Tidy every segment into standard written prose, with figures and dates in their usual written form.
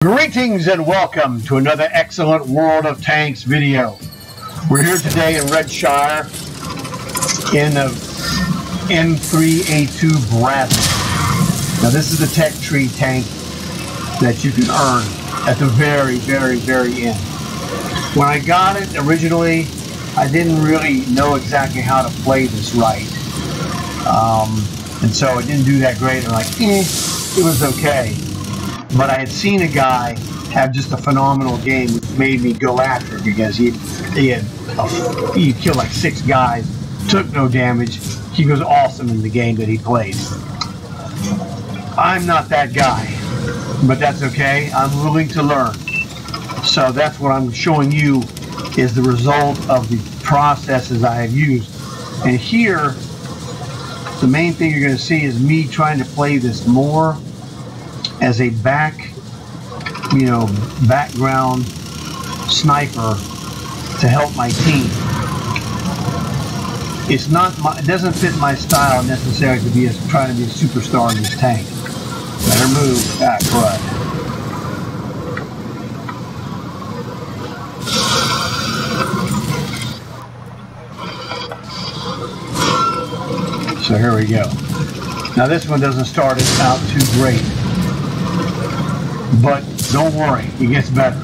Greetings and welcome to another excellent World of Tanks video. We're here today in Redshire in the M3A2 Bradley. Now this is the tech tree tank that you can earn at the very end. When I got it originally, I didn't really know exactly how to play this right. And so it didn't do that great. I'm like, it was okay. But I had seen a guy have just a phenomenal game, which made me go after it because he killed like 6 guys, took no damage. He was awesome in the game that he played. I'm not that guy, but that's okay. I'm willing to learn. So that's what I'm showing you is the result of the processes I have used. And here, the main thing you're going to see is me trying to play this more as a background sniper to help my team. It doesn't fit my style necessarily to be trying to be a superstar in this tank. Better move. Crud. So here we go. Now this one doesn't start out too great. But don't worry, it gets better.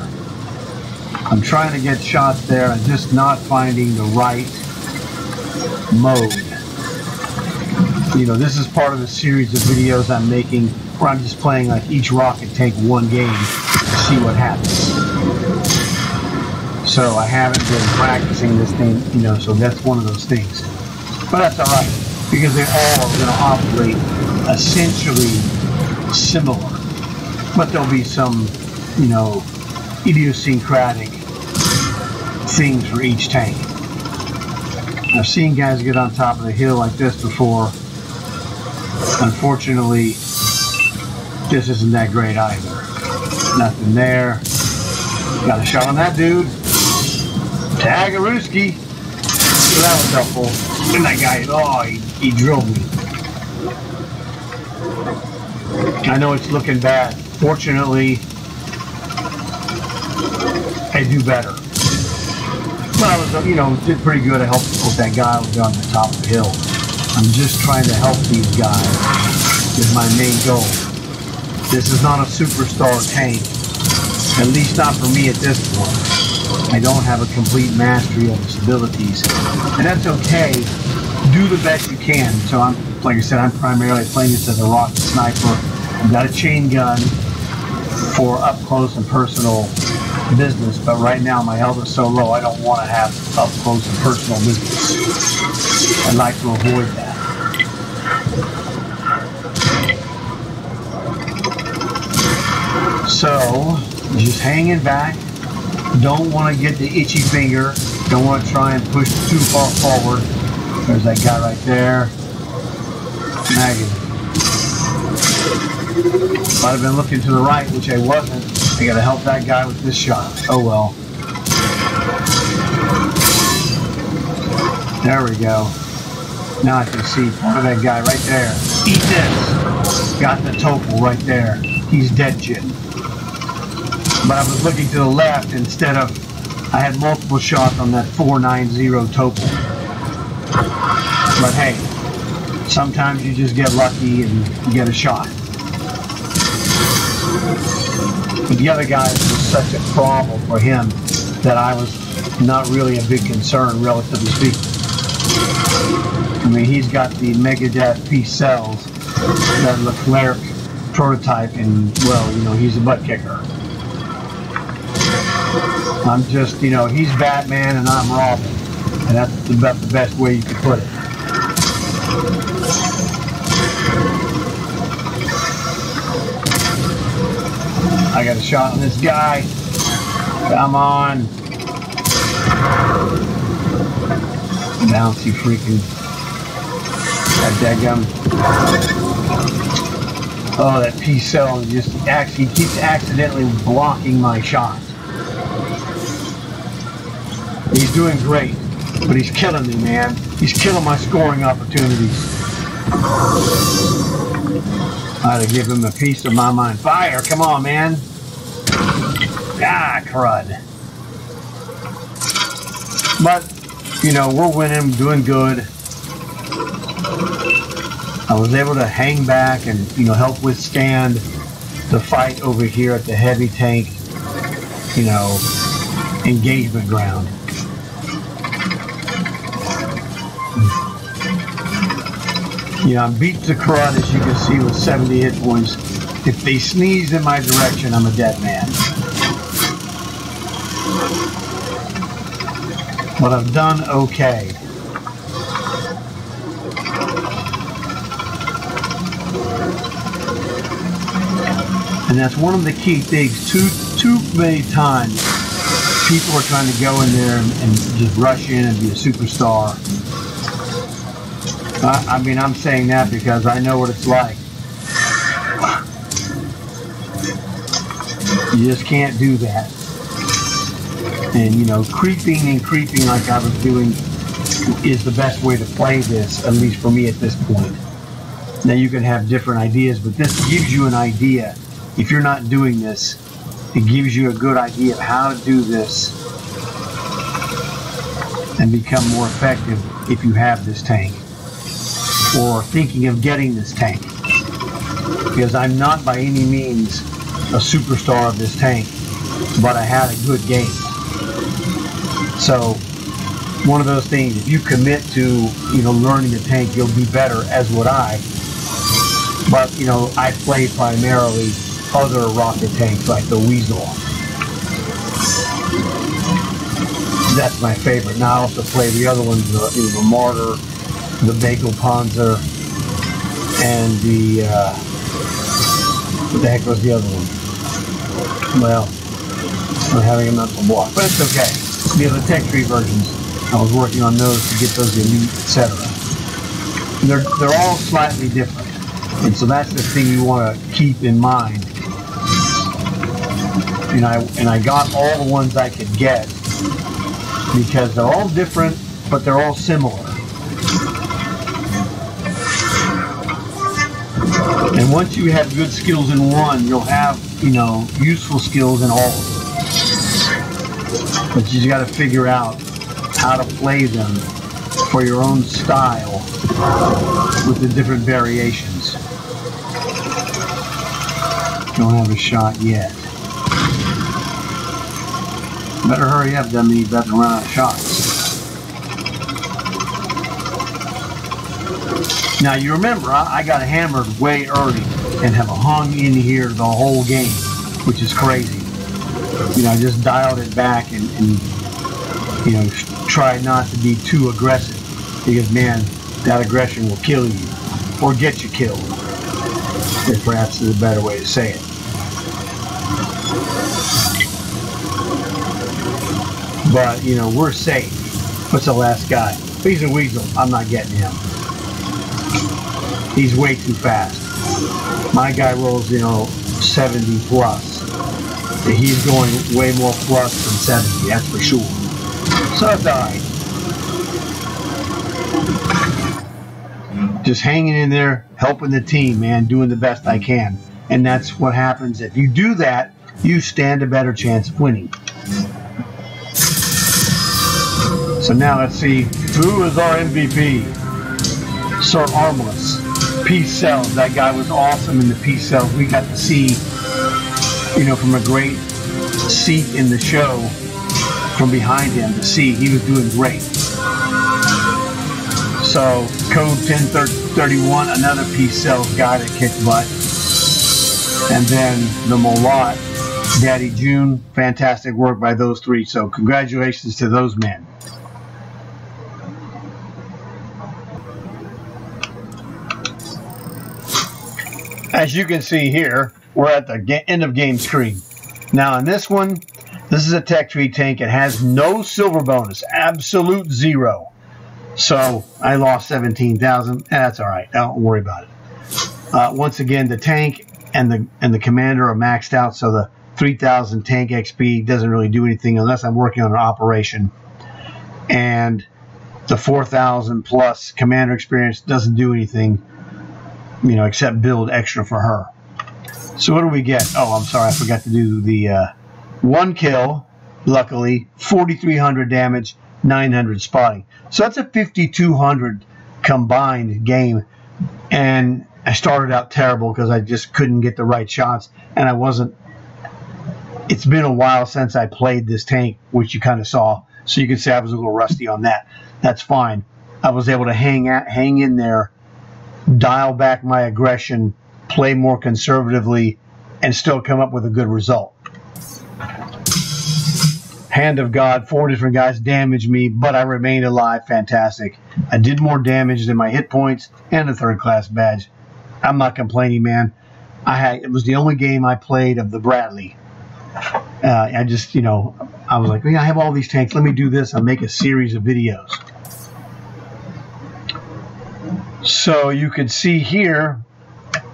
I'm trying to get shots there and just not finding the right mode. You know, this is part of a series of videos I'm making where I'm just playing like each rocket tank one game to see what happens. So I haven't been practicing this thing, so that's one of those things. But that's alright, because they all are going to operate essentially similar. But there'll be some, idiosyncratic things for each tank. I've seen guys get on top of the hill like this before. Unfortunately, this isn't that great either. Nothing there. Got a shot on that dude. Tagarooski. So that was helpful. And that guy, he drilled me. I know it's looking bad. Fortunately, I do better. But I was, did pretty good. I helped with that guy who was on the top of the hill. I'm just trying to help these guys is my main goal. This is not a superstar tank, at least not for me at this point. I don't have a complete mastery of its abilities, and that's okay. Do the best you can. So like I said, I'm primarily playing this as a rocket sniper. I've got a chain gun for up close and personal business, but right now my health is so low I don't want to have up close and personal business. I'd like to avoid that. So just hanging back, don't want to get the itchy finger, don't want to try and push too far forward. There's that guy right there. Nagging. Might have been looking to the right, which I wasn't. I gotta help that guy with this shot. Oh well. There we go. Now I can see part of that guy right there. Eat this. Got the topal right there. He's dead shit. But I was looking to the left instead of, I had multiple shots on that 490 topal. But hey, sometimes you just get lucky and you get a shot. But the other guys was such a problem for him that I was not really a big concern, relatively speaking. I mean, he's got the Megadeth piece cells, that Leclerc prototype, and, well, he's a butt kicker. I'm just, he's Batman and I'm Robin. And that's about the best way you could put it. I got a shot on this guy. Come on. Bouncy freaking. That gum. Oh, that P-cell just actually keeps accidentally blocking my shot. He's doing great, but he's killing me, man. He's killing my scoring opportunities. I had to give him a piece of my mind. Fire, come on, man. Ah, crud. But, you know, we're winning, doing good. I was able to hang back and, you know, help withstand the fight over here at the heavy tank, you know, engagement ground. You know, I'm beat to crud, as you can see, with 70 hit points. If they sneeze in my direction, I'm a dead man. But I've done okay. And that's one of the key things. Too many times people are trying to go in there and just rush in and be a superstar. I mean, I'm saying that because I know what it's like. You just can't do that. And, you know, creeping like I was doing is the best way to play this, at least for me at this point. Now, you can have different ideas, but this gives you an idea. If you're not doing this, it gives you a good idea of how to do this and become more effective if you have this tank or thinking of getting this tank. Because I'm not by any means a superstar of this tank, but I had a good game. So one of those things, if you commit to, you know, learning the tank, you'll be better, as would I. But, you know, I play primarily other rocket tanks like the Weasel. That's my favorite. Now I also play the other ones, the Martyr, the Bagel Panzer, and the, what the heck was the other one? Well, I'm having a mental block, but it's okay. The other tech tree versions, I was working on those to get those elite, etc. They're all slightly different, and so that's the thing you want to keep in mind. And I got all the ones I could get because they're all different, but they're all similar. And once you have good skills in one, you'll have, you know, useful skills in all of them. But you just got to figure out how to play them for your own style with the different variations. Don't have a shot yet. Better hurry up, dummy. You better run out of shots. Now you remember, I got hammered way early and have hung in here the whole game, which is crazy. You know, I just dialed it back and you know, tried not to be too aggressive because, man, that aggression will kill you or get you killed. If perhaps is a better way to say it. But, you know, we're safe. What's the last guy? He's a Weasel. I'm not getting him. He's way too fast. My guy rolls, you know, 70 plus. He's going way more plus than 70, that's for sure. So it's alright. Just hanging in there, helping the team, man, doing the best I can. And that's what happens. If you do that, you stand a better chance of winning. So now let's see, who is our MVP? Sir Armless. Peace Cells. That guy was awesome in the Peace Cells. We got to see, you know, from a great seat in the show from behind him to see he was doing great. So code 1031, another Peace Cells guy that kicked butt. And then the Molat, Daddy June, fantastic work by those three. So congratulations to those men. As you can see here, we're at the end of game screen. Now in this one, this is a tech tree tank. It has no silver bonus, absolute zero. So I lost 17,000. That's all right. Don't worry about it. Once again, the tank and the commander are maxed out, so the 3,000 tank XP doesn't really do anything unless I'm working on an operation. And the 4,000 plus commander experience doesn't do anything, you know, except build extra for her. So what do we get? Oh, I'm sorry, I forgot to do the 1 kill, luckily, 4,300 damage, 900 spotting. So that's a 5,200 combined game. And I started out terrible because I just couldn't get the right shots, and I wasn't. It's been a while since I played this tank, which you kind of saw, so you can say I was a little rusty on that. That's fine. I was able to hang in there, dial back my aggression, play more conservatively, and still come up with a good result. Hand of God, 4 different guys damaged me, but I remained alive. Fantastic. I did more damage than my hit points and a 3rd class badge. I'm not complaining, man. It was the only game I played of the Bradley. I just, I was like, yeah, I have all these tanks. Let me do this. I'll make a series of videos. So you can see here,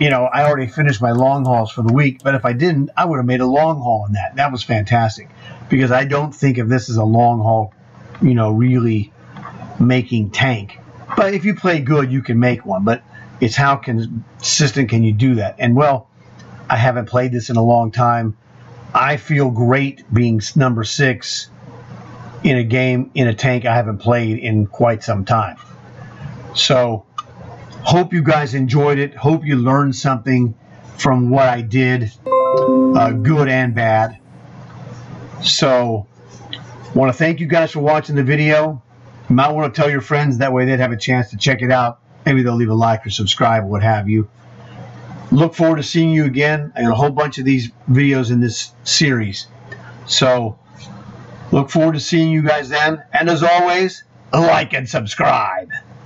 I already finished my long hauls for the week, but if I didn't, I would have made a long haul on that. That was fantastic, because I don't think of this as a long haul, really making tank. But if you play good, you can make one, but it's how consistent can you do that? And well, I haven't played this in a long time. I feel great being number 6 in a game, in a tank I haven't played in quite some time. So, hope you guys enjoyed it. Hope you learned something from what I did, good and bad. So, want to thank you guys for watching the video. You might want to tell your friends, that way they'd have a chance to check it out. Maybe they'll leave a like or subscribe, or what have you. Look forward to seeing you again. I got a whole bunch of these videos in this series. So, look forward to seeing you guys then. And as always, like and subscribe.